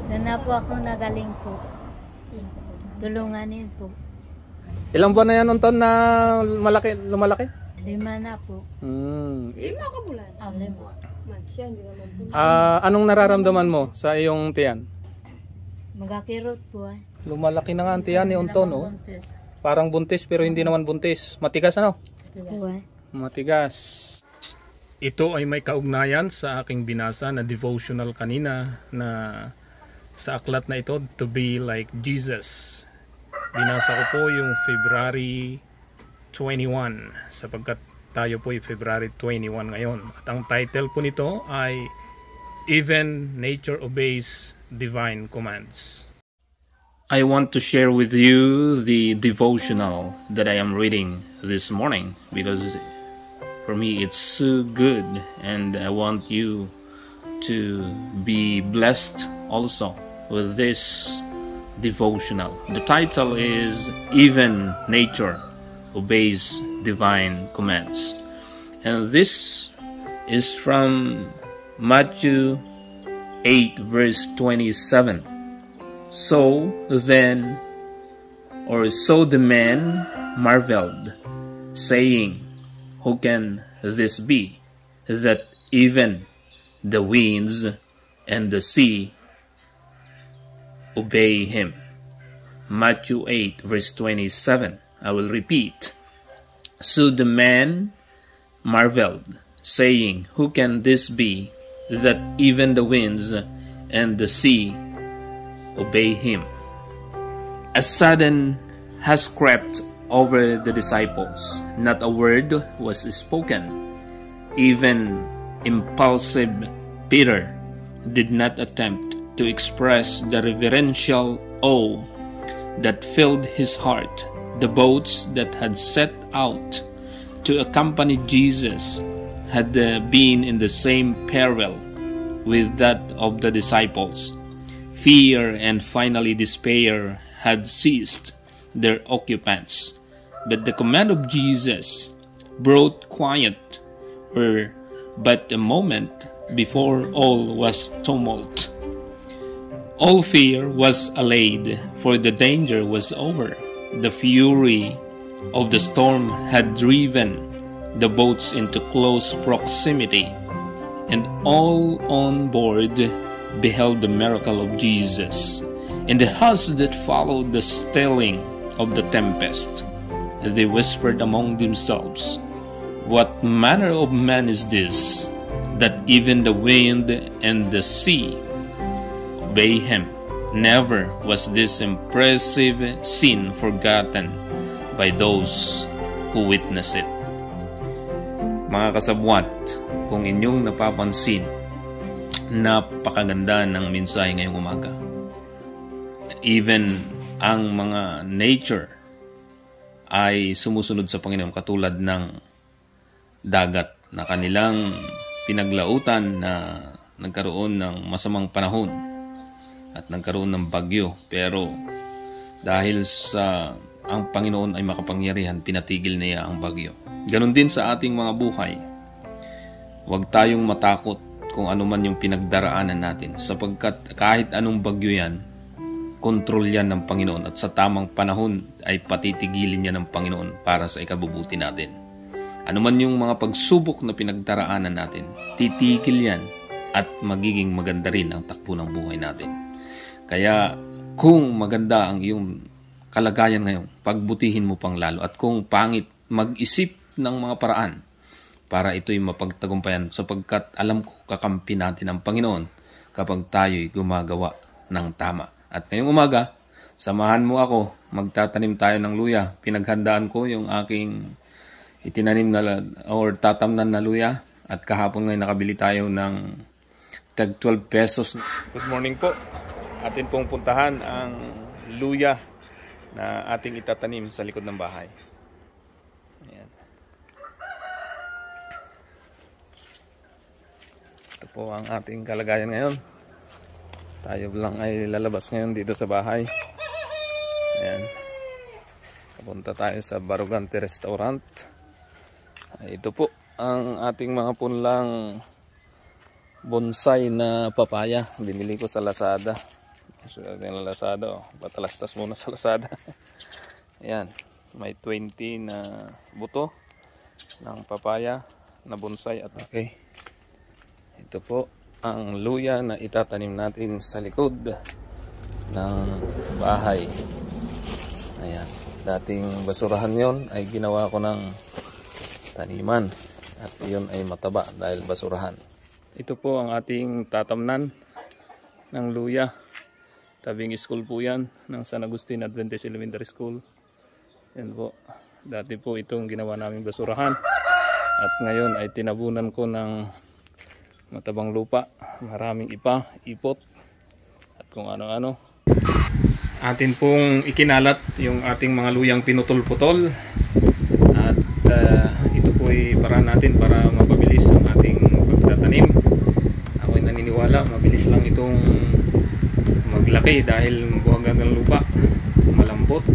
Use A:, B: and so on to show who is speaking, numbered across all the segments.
A: Sana po ako nagaling po. Tulunganin po.
B: Ilang buwan na yan, Unton, na lumalaki?
A: 5 na po.
C: 5 ka bulan?
A: 5.
B: Anong nararamdaman mo sa iyong tiyan?
A: Magkakirot po ay.
B: Lumalaki na nga ang tiyan ni Unton, oh. Parang buntis pero hindi naman buntis. Matigas, ano? Matigas. Ito ay may kaugnayan sa aking binasa na devotional kanina na sa aklat na ito, To Be Like Jesus. Binasa ko po yung February 21 sapagkat tayo po ay February 21 ngayon. At ang title po nito ay Even Nature Obeys Divine Commands. I want to share with you the devotional that I am reading this morning because for me it's so good and I want you to be blessed also with this devotional. The title is Even Nature Obeys Divine Commands, and this is from Matthew 8 verse 27. So the man marveled, saying, Who can this be, that even the winds and the sea obey him? Matthew 8 verse 27. I will repeat. So the man marveled, saying, Who can this be, that even the winds and the sea obey him? A sudden has crept over the disciples. Not a word was spoken. Even impulsive Peter did not attempt to express the reverential awe that filled his heart. The boats that had set out to accompany Jesus had been in the same peril with that of the disciples. Fear and finally despair had seized their occupants, but the command of Jesus brought quiet, but a moment before all was tumult. All fear was allayed, for the danger was over. The fury of the storm had driven the boats into close proximity, and all on board beheld the miracle of Jesus. In the hush that followed the stilling of the tempest, they whispered among themselves, What manner of man is this, that even the wind and the sea obey him? Never was this impressive scene forgotten by those who witness it. Mga kasabwat, kung inyong napapansin, napakaganda ng mensahe ngayong umaga. Even ang mga nature ay sumusunod sa Panginoon katulad ng dagat na kanilang pinaglautan na nagkaroon ng masamang panahon at nagkaroon ng bagyo. Pero dahil sa ang Panginoon ay makapangyarihan, pinatigil niya ang bagyo. Ganon din sa ating mga buhay. Huwag tayong matakot kung ano man yung pinagdaraanan natin, sapagkat kahit anong bagyo yan, kontrol yan ng Panginoon, at sa tamang panahon ay patitigilin yan ng Panginoon para sa ikabubuti natin. Ano man yung mga pagsubok na pinagdaraanan natin, titigil yan at magiging maganda rin ang takbo ng buhay natin. Kaya kung maganda ang iyong kalagayan ngayon, pagbutihin mo pang lalo, at kung pangit, mag-isip ng mga paraan para ito'y mapagtagumpayan, sapagkat alam ko kakampi natin ang Panginoon kapag tayo'y gumagawa ng tama. At ngayong umaga, samahan mo ako, magtatanim tayo ng luya. Pinaghandaan ko yung aking itinanim na or tatamnan na luya, at kahapon ngayon nakabili tayo ng tag 12 pesos. Good morning po. Atin pong puntahan ang luya na ating itatanim sa likod ng bahay. Ayan. Ito po ang ating kalagayan ngayon. Tayo lang ay lalabas ngayon dito sa bahay. Ayan. Papunta tayo sa Barugante Restaurant. Ito po ang ating mga punlang bonsai na papaya. Binili ko sa Lazada. So, yung Lazada, patalastas muna sa Lazada. Ayan, may 20 na buto ng papaya na bonsai. At okay, ito po ang luya na itatanim natin sa likod ng bahay. Ayan, dating basurahan yon ay ginawa ko ng taniman at yun ay mataba dahil basurahan. Ito po ang ating tatamnan ng luya. Tabing school po yan ng San Agustin Adventist Elementary School. Yan po, dati po itong ginawa naming basurahan at ngayon ay tinabunan ko ng matabang lupa, maraming ipot at kung ano-ano. Atin pong ikinalat yung ating mga luyang pinutol-putol at ito po ay paraan natin para mapabilis ang ating pagtatanim. Ako ay naniniwala mabilis lang itong maglaki dahil buhagan ng lupa, malambot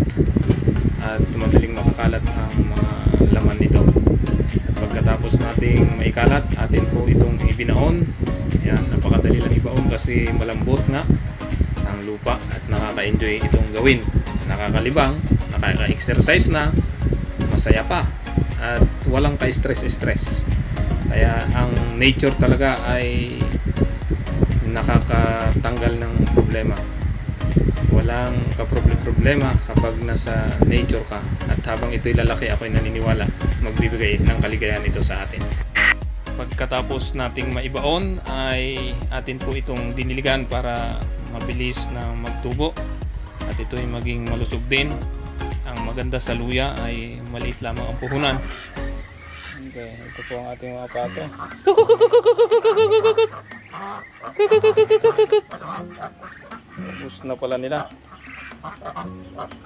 B: at madaling makakalat ang mga laman nito. At pagkatapos nating maikalat, atin po itong ibinaon. Yan, napakadali lang ibaon kasi malambot nga ang lupa at nakaka-enjoy itong gawin. Nakakalibang, nakaka-exercise na, masaya pa at walang ka-stress. Kaya ang nature talaga ay nakakatanggal ng problema. Walang kaproblema kapag nasa nature ka at habang ito'y lalaki, ako'y naniniwala magbibigay ng kaligayahan ito sa atin. Pagkatapos nating maibaon ay atin po itong diniligan para mabilis na magtubo at ito'y maging malusog din. Ang maganda sa luya ay maliit lamang ang puhunan. Okay, ito po ang ating mga pato. Ubus na pala nila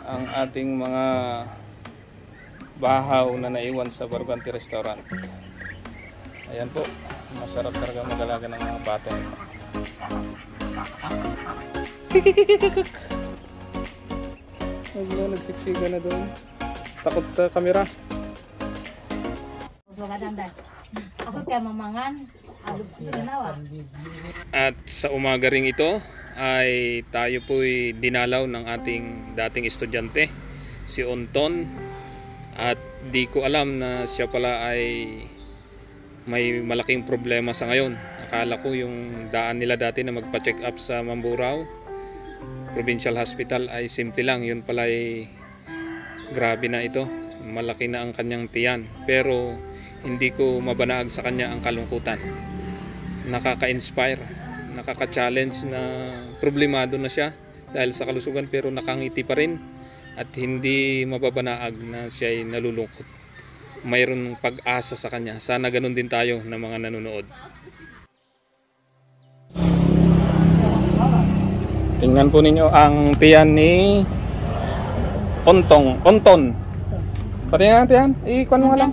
B: ang ating mga bahaw na naiwan sa Barbanti Restaurant. Ayan po, masarap talaga mag-alaga ng mga pato. Nagsiksiga na doon. Takot sa kamera.
A: Ako kaya mamangan.
B: At sa umaga ring ito ay tayo po'y dinalaw ng ating dating estudyante, si Onton. At di ko alam na siya pala ay may malaking problema sa ngayon. Akala ko yung daan nila dati na magpa-check up sa Mamburao Provincial Hospital ay simple lang. Yun pala ay grabe na ito. Malaki na ang kanyang tiyan. Pero hindi ko mabanaag sa kanya ang kalungkutan. Nakaka-inspire, nakaka-challenge na problemado na siya dahil sa kalusugan pero nakangiti pa rin at hindi mababanaag na siya ay nalulungkot. Mayroon pag-asa sa kanya. Sana ganun din tayo na mga nanonood. Tingnan po ninyo ang tiyan ni Onton. Patingnan natin yan. Ikuan mo nga lang.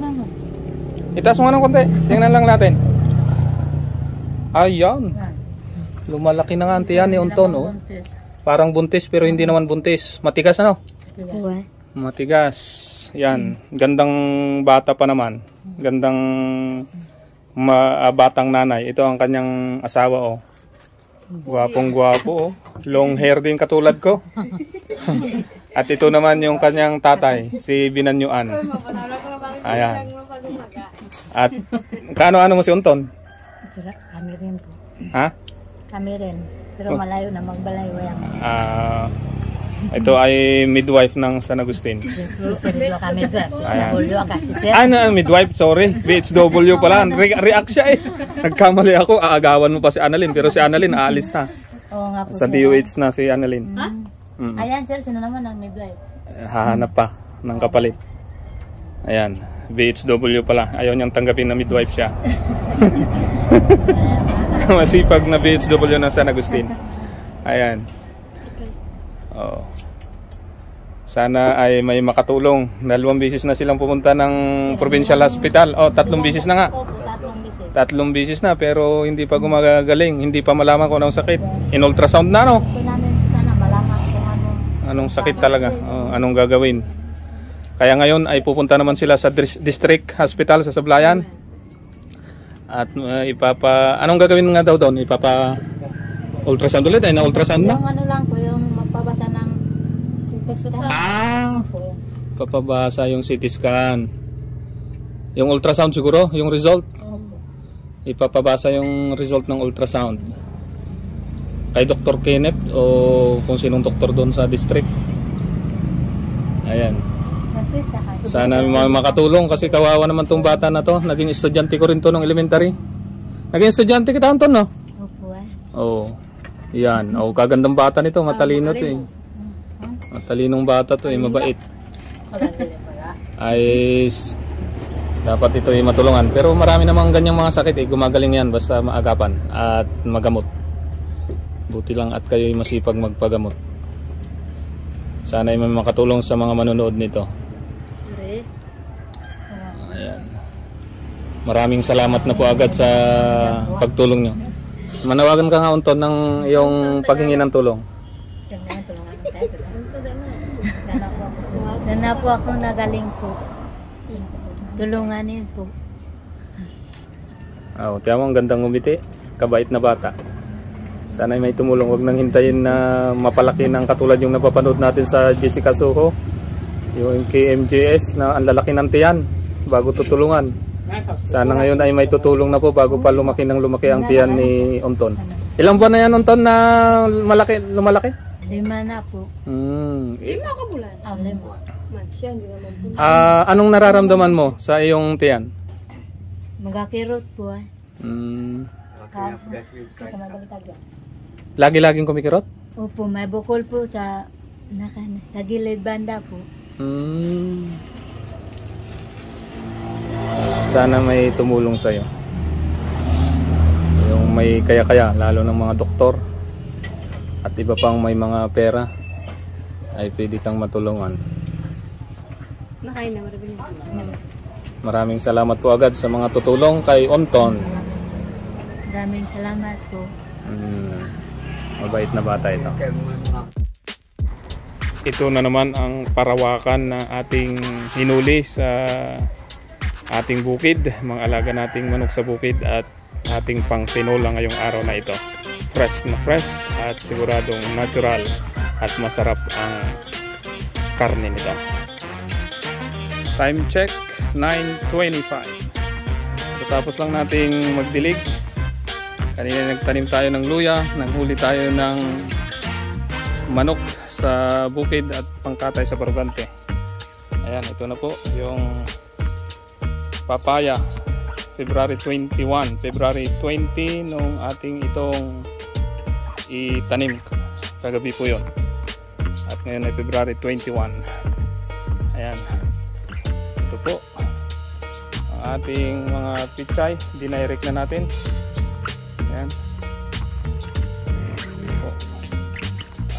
B: Itaas mo nga ng konti. Tingnan lang natin. Ayan. Lumalaki na nga ang tiyan ni Onton. Oh. Parang buntis pero hindi naman buntis. Matigas ano? Matigas. Yan. Gandang bata pa naman. Gandang batang nanay. Ito ang kanyang asawa. Oh. Gwapong gwapo. Oh. Long hair din katulad ko. At ito naman yung kanyang tatay, si Binanyuan. Ayan. At kaano-ano mo si Onton?
A: Kami rin po.
B: Ha?
A: Kami rin. Pero malayo na magbalayo yan.
B: Ito ay midwife ng San Agustin.
A: Sisirilo kami doon.
B: Ayan.
A: Ano
B: Midwife, sorry. BHW pala. React siya eh. Nagkamali ako. Aagawan mo pa si Annalyn. Pero si Annalyn aalis na.
A: Oo nga po.
B: Sa DOH na si Annalyn.
A: Ayan sir, sino naman ang midwife?
B: Hahanap pa ng kapalit. Ayan. BHW pala. Ayaw niyang tanggapin na midwife siya. Masipag na BHW ng San Agustin. Ayan. Oh. Sana ay may makatulong. 2 beses na silang pumunta ng Provincial Hospital. 3 beses na nga. 3 beses na pero hindi pa gumagaling. Hindi pa malaman kung anong sakit. In ultrasound na no?
A: Ito namin sana malaman kung
B: anong sakit talaga. Anong gagawin. Kaya ngayon ay pupunta naman sila sa District Hospital sa Sablayan.
D: At anong gagawin nga daw doon? Ipapa ultrasound ulit? Ay na ultrasound na?
A: Yung ano lang po, yung magpabasa ng
D: Ah!
A: po yun.
D: Papabasa yung CT scan. Yung ultrasound siguro, yung result.
A: Opo.
D: Ipapabasa yung result ng ultrasound. Kay Dr. Kenneth o kung sinong doktor doon sa district. Ayan. Sana makatulong kasi kawawa naman tong bata na to. Naging estudyante ko rin to nung elementary. Naging estudyante kita, Anton, no?
A: Opo eh.
D: Oo. Yan. Oh, kagandang bata nito. Matalino to eh. Matalinong bata to eh. Mabait. Ay, dapat ito ay matulungan. Pero marami namang ganyang mga sakit eh. Gumagaling yan basta maagapan at magamot. Buti lang at kayo'y masipag magpagamot. Sana ay may makatulong sa mga manonood nito. Ayan. Maraming salamat na po agad sa pagtulong nyo. Manawagan ka nga, Unton, ng iyong paghingi ng tulong.
A: Sana po ako nagaling po. Tulunganin po.
D: Oh, tiyan mo, ang gandang umiti. Kabait na bata. Sana may tumulong. Huwag nang hintayin na mapalaki ng katulad yung napapanood natin sa Jessica Soho. Yung KMJS na ang lalaki ng tiyan bago tutulungan. Sana ngayon ay may tutulong na po bago pa lumaki ang tiyan ni Unton. Ilang buwan na yan, Unton, na lumalaki?
A: 5 na po.
C: 5 ka bulan.
A: 5.
C: Siya, hindi naman po.
D: Anong nararamdaman mo sa iyong tiyan?
A: Magakirot po eh. Kasama kami tagya.
D: Lagi-laging kumikirot?
A: Opo, may bukol po sa gilid banda po.
D: Sana may tumulong sa'yo. Yung may kaya-kaya, lalo ng mga doktor at iba pang may mga pera ay pwede kang matulungan.
C: Nakain na, marabing.
D: Maraming salamat po agad sa mga tutulong kay Unton.
A: Maraming salamat po.
D: Mabait na bata ito. Ito na naman ang parawakan na ating hinuli sa ating bukid, mga alaga nating manok sa bukid at ating pang tinola ngayong araw na ito. Fresh na fresh at siguradong natural at masarap ang karne nito. Time check 9:25. Tapos lang nating magdilig. Kanina nagtanim tayo ng luya, naghuli tayo ng manok sa bukid at pangkatay sa barbante. Ayan, ito na po yung papaya. February 21, February 20 nung ating itong itanim. Kagabi po yun. At ngayon ay February 21. Ayan. Ito po ang ating mga pichay. Dinirect na natin. Ayan. Ito po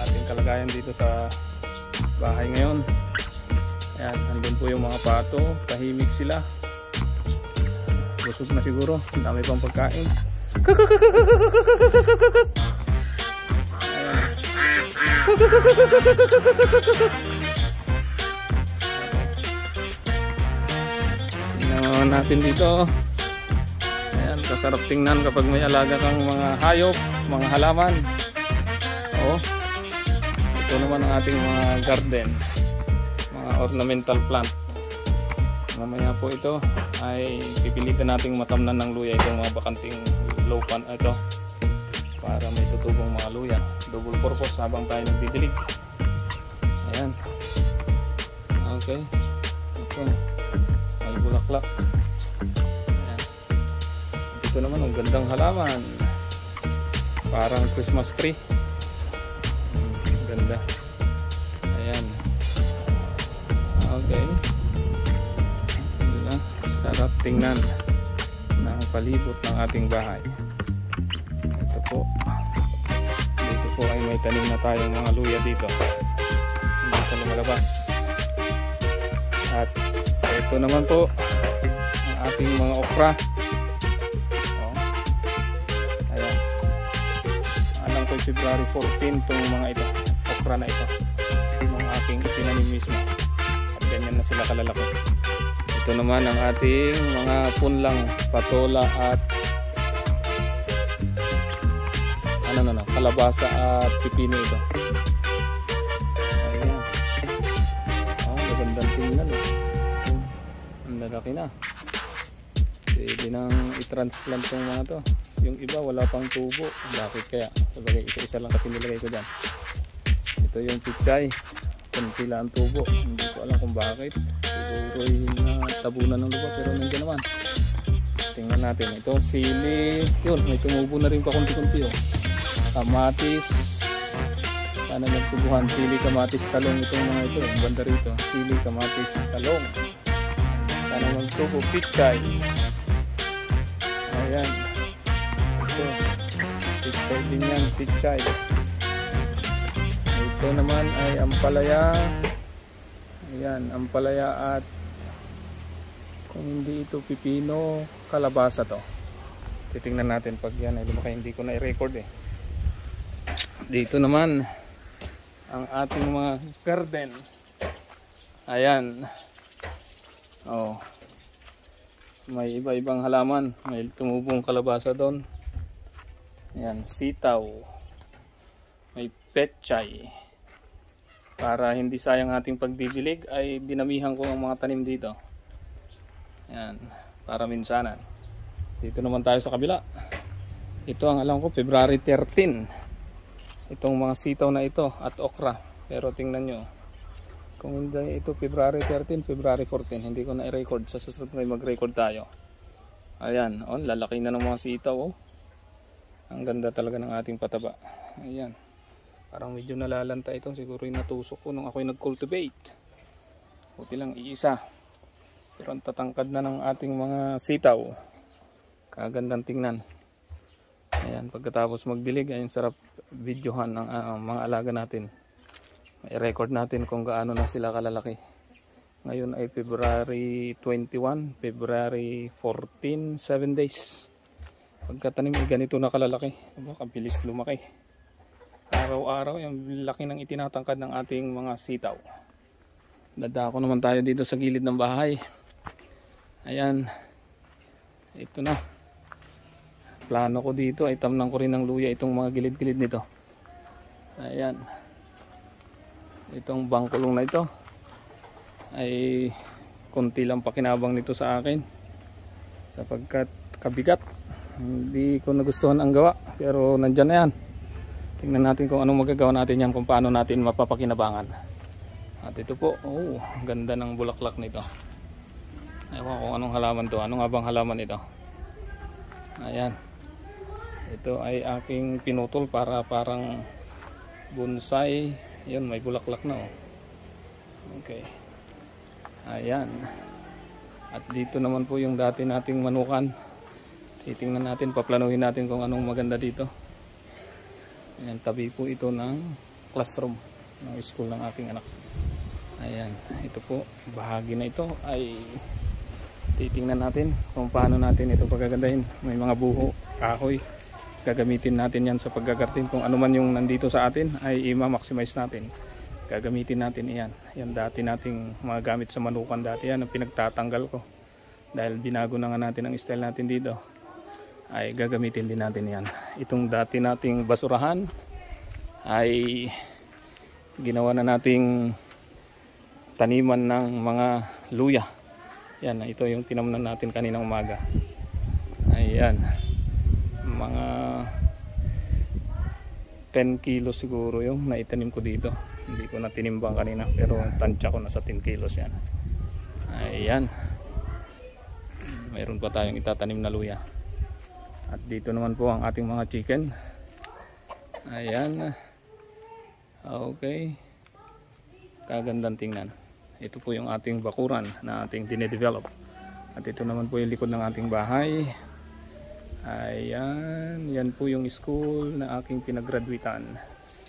D: ating kalagayan dito sa bahay ngayon. Ayan, andun po yung mga pato. Tahimik sila. Busog na siguro. Dami pang pagkain. Ayan. Tingnan natin dito. Ayan, kasarap tingnan kapag may alaga kang mga hayop, mga halaman. Oo. Ito naman ang ating mga garden, mga ornamental plant. Mamaya po ito ay pipilitan nating matamnan ng luya itong mga bakanting low pan ito para may tutubong mga luya. Double purpose habang tayo nagdidilig. Ayan. Okay. Okay. May bulaklak. Ayan. Ito naman ang gandang halaman. Parang Christmas tree. Ganda. Ayan. Okay. Sarap tingnan ng palibot ng ating bahay. Ito po. Dito po ay may tanim na tayong mga luya dito. Hindi ito lumalabas. At ito naman po ang ating mga okra. Ayan. Alam ko February 14 itong mga ito. Okra na ito. Yung aking itinanim mismo. At ganyan na sila kalalaki. Ito naman ang ating mga punlang patola at kalabasa at pipino ito. Ayan. Magandang tingnan. Ang lalaki na. Pwede nang i-transplant yung mga to. Yung iba wala pang tubo. Bakit kaya? Sabagay, isa-isa lang kasi nilagay ko dyan. Ito yung pichay. Kunti lang ang tubo. Hindi ko alam kung bakit. Siguro yung tabunan ng lupa, pero nandiyan naman. Tingnan natin. Ito sili. Yun, may tumubo na rin pa kunti-kunti. Kamatis. Sana nagtubuhan. Sili, kamatis, talong. Itong mga ito. Ang banda rito. Sili, kamatis, talong. Sana magtubo. Pichay. Ayan. Ito. Pichay din yan. Pichay. Ito naman ay ampalaya. Ayan. Ampalaya at kung hindi ito pipino, kalabasa to. Titingnan natin pag yan ay lumaki. Hindi ko na i-record eh. Dito naman ang ating mga garden. Ayan. Oh. May iba-ibang halaman. May tumubong kalabasa doon. Ayan, sitaw. May petchay. Para hindi sayang ating pagdidilig ay dinamihan ko ang mga tanim dito. Ayan, para minsanan. Dito naman tayo sa kabila. Ito ang alam ko, February 13. Itong mga sitaw na ito at okra. Pero tingnan nyo. Kung hindi ito February 13, February 14. Hindi ko na i-record. Sa susunod may mag-record tayo. Ayan, lalaki na ng mga sitaw. Ang ganda talaga ng ating pataba. Ayan. Parang medyo nalalanta ito. Siguro yung natusok ko nung ako'y nag-cultivate. Buti lang iisa. Pero ang tatangkad na ng ating mga sitaw. Kagandang tingnan. Ayan, pagkatapos magdilig, ayun sarap videohan ng mga alaga natin. I-record natin kung gaano na sila kalalaki. Ngayon ay February 21, February 14, 7 days. Pagkatanim ay ganito na kalalaki. Kabilis lumaki. Araw-araw yung laki ng itinatangkad ng ating mga sitaw. Dadako naman tayo dito sa gilid ng bahay. Ayan. Ito na. Plano ko dito ay tamnan ko rin ng luya itong mga gilid-gilid nito. Ayan. Itong bangkulong na ito ay konti lang pakinabang nito sa akin sapagkat kabigat. Hindi ko nagustuhan ang gawa, pero nandyan na yan. Tingnan natin kung anong magagawa natin yan, kung paano natin mapapakinabangan. At ito po, ang ganda ng bulaklak nito. Ewan kung anong halaman to. Ano nga bang halaman ito? Ayan. Ito ay aking pinutol para parang bonsai. Yun, may bulaklak na Okay. Ayan. At dito naman po yung dati nating manukan. Titingnan natin, paplanuhin natin kung anong maganda dito. Ayan, tabi po ito ng classroom ng school ng aking anak. Ayan, ito po, bahagi na ito ay titingnan natin kung paano natin ito pagagandahin. May mga buho, kahoy. Gagamitin natin yan sa paggagartin. Kung ano man yung nandito sa atin ay i-maximize natin. Gagamitin natin yan. Yan dati nating mga gamit sa manukan dati. Yan ang pinagtatanggal ko. Dahil binago na nga natin ang style natin dito. Ay gagamitin din natin yan. Itong dati nating basurahan ay ginawa na nating taniman ng mga luya. Yan, ito yung tinamnan natin kaninang umaga. Ayan. Mga 10 kilos siguro yung naitanim ko dito. Hindi ko na tinimbang kanina, pero tansya ko nasa 10 kilos yan. Ayan. Mayroon pa tayong itatanim na luya. At dito naman po ang ating mga chicken. Ayan. Okay. Kagandang tingnan. Ito po yung ating bakuran na ating dinedevelop. At ito naman po yung likod ng ating bahay. Ayan. Yan po yung school na aking pinaggraduitan.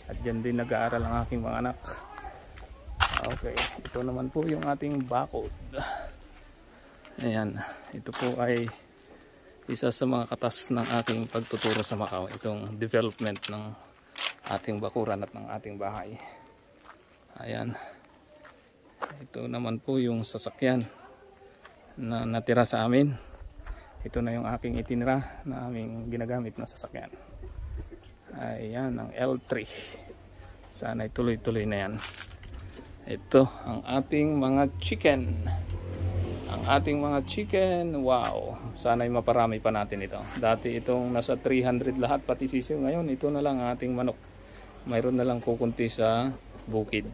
D: At dyan din nag-aaral ang aking mga anak. Okay. Ito naman po yung ating bakod. Ayan. Ito po ay isa sa mga katas ng aking pagtuturo sa Macau. Itong development ng ating bakuran at ng ating bahay. Ayan. Ito naman po yung sasakyan. na natira sa amin. Ito na yung aking itinira na aming ginagamit na sasakyan. Ayan ang L3. Sana tuloy-tuloy na yan. Ito ang ating mga chicken. Ang ating mga chicken, wow, sana'y maparami pa natin ito. Dati itong nasa 300 lahat pati sisiw. Ngayon ito na lang ang ating manok. Mayroon na lang kukunti sa bukid.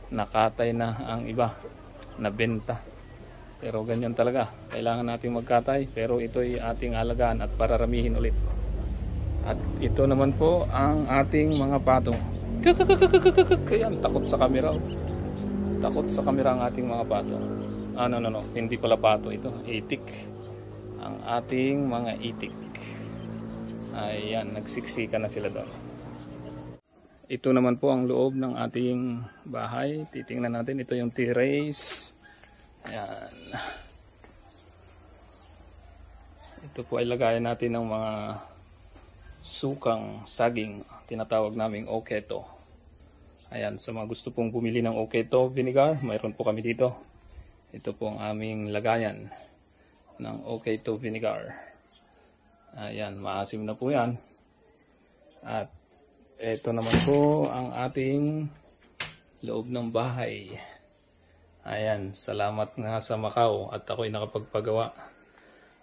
D: Nakatay na ang iba na benta. Pero ganyan talaga, kailangan nating magkatay. Pero ito'y ating alagaan at pararamihin ulit. At ito naman po ang ating mga patong. Ayan, takot sa kamera. Takot sa kamera ang ating mga patong. No, hindi pala pato ito, itik. Ang ating mga itik. Ayan, nagsiksika na sila doon. Ito naman po ang loob ng ating bahay. Titingnan natin, ito yung terrace. Ayan. Ito po ay lagayan natin ng mga sukang saging, tinatawag naming oketo. Ayan, sa mga gusto pong bumili ng oketo vinegar, mayroon po kami dito. Ito po ang aming lagayan ng oketo vinegar. Ayan, maasim na po yan. At ito naman po ang ating loob ng bahay. Ayan, salamat nga sa Macau at ako'y nakapagpagawa.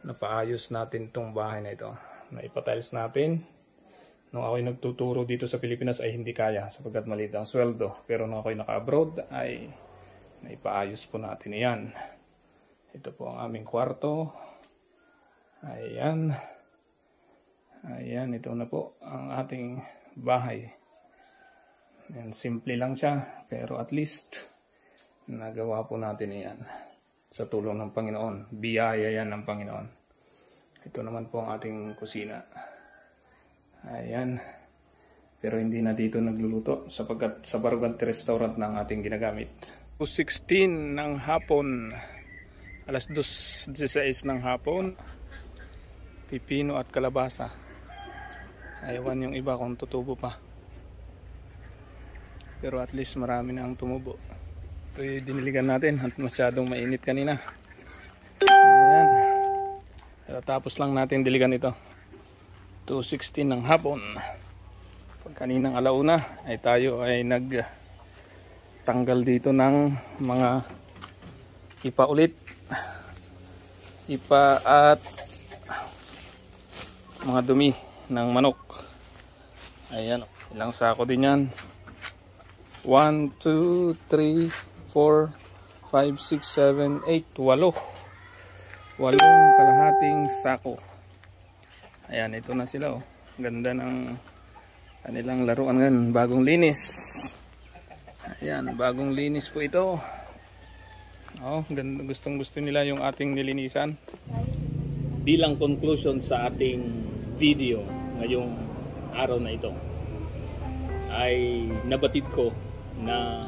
D: Napaayos natin itong bahay na ito. Naipatiles natin. Nung ako'y nagtuturo dito sa Pilipinas ay hindi kaya sapagkat maliit ang sweldo. Pero nung ako'y naka-abroad ay naipaayos po natin yan. Ito po ang aming kwarto. Ayan. Ayan, ito na po ang ating bahay. Ayan, simple lang siya. Pero at least nagawa po natin yan sa tulong ng Panginoon. Biyaya yan ng Panginoon. Ito naman po ang ating kusina. Ayan. Pero hindi na dito nagluluto sapagkat sa Barugante Restaurant na ang ating ginagamit. 2:16 ng hapon. Alas 2:16 ng hapon. Pipino at kalabasa. Ayawan yung iba kung tutubo pa. Pero at least marami na ang tumubo. Ito diniligan natin at masyadong mainit kanina. Ayan. Tapos lang natin diligan ito. 2:16 ng hapon. Pag kaninang alauna ay tayo ay nagtanggal dito ng mga ipa ulit. Ipa at mga dumi ng manok. Ayan, ilang sako din yan. 1, 2, 3, 4, 5, 6, 7, 8, 8 kalahating sako. Ayan, ito na sila oh. Ganda ng kanilang laruan ngayon, bagong linis. Ayan, bagong linis po ito. Oh, ganda, gustong-gusto nila yung ating nilinisan. Bilang conclusion sa ating video ngayong araw na ito ay nabatid ko na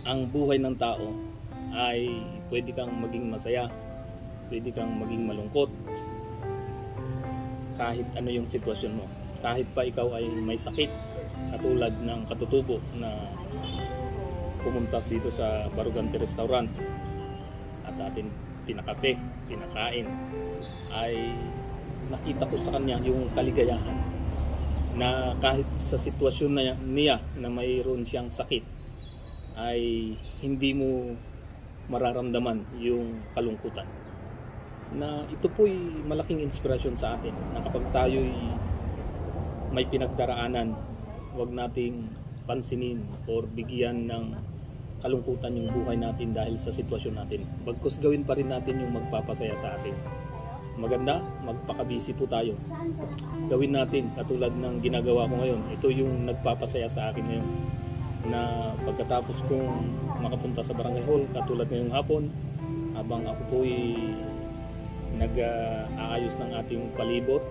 D: ang buhay ng tao ay pwede kang maging masaya, pwede kang maging malungkot kahit ano yung sitwasyon mo. Kahit pa ikaw ay may sakit, katulad ng katutubo na pumunta dito sa Barugante Restaurant at atin pinakape, pinakain, ay nakita ko sa kanya yung kaligayahan na kahit sa sitwasyon na niya na mayroon siyang sakit ay hindi mo mararamdaman yung kalungkutan. Na ito po'y malaking inspirasyon sa atin na kapag tayo'y may pinagdaraanan, huwag nating pansinin or bigyan ng kalungkutan yung buhay natin dahil sa sitwasyon natin. Bagkus gawin pa rin natin yung magpapasaya sa atin. Maganda, magpakabisi po tayo. Gawin natin katulad ng ginagawa ko ngayon. Ito yung nagpapasaya sa akin ngayon. Na pagkatapos kong makapunta sa barangay hall, katulad ngayong hapon, habang ako po'y nag-aayos ng ating palibot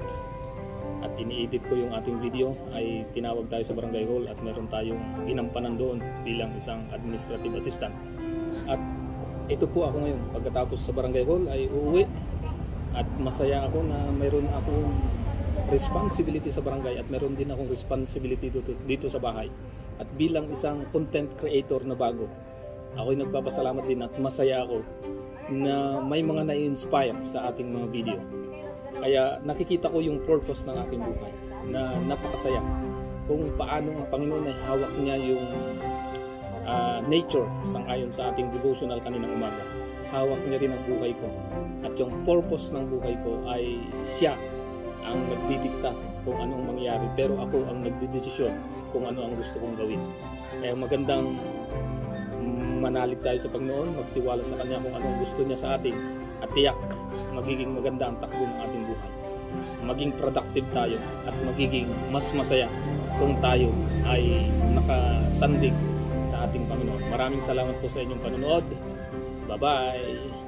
D: at ini-edit ko yung ating video, ay tinawag tayo sa barangay hall at meron tayong ginampanan doon bilang isang administrative assistant. At ito po ako ngayon, pagkatapos sa barangay hall ay uuwi at masaya ako na meron akong responsibility sa barangay at meron din akong responsibility dito sa bahay. At bilang isang content creator na bago, ako'y nagpapasalamat din at masaya ako na may mga na-inspire sa ating mga video. Kaya nakikita ko yung purpose ng aking buhay na napakasaya kung paano ang Panginoon ay hawak niya yung nature sang-ayon sa ating devotional kaninang umaga. Hawak niya rin ang buhay ko. At yung purpose ng buhay ko ay siya ang nagdidikta kung anong mangyari, pero ako ang nagdidesisyon kung ano ang gusto kong gawin. Kaya magandang manalig tayo sa Panginoon, magtiwala sa Kanya kung ano ang gusto niya sa atin, at tiyak magiging maganda ang takbo ng ating buhay. Maging productive tayo at magiging mas masaya kung tayo ay nakasandig sa ating Panginoon. Maraming salamat po sa inyong panonood. Bye-bye!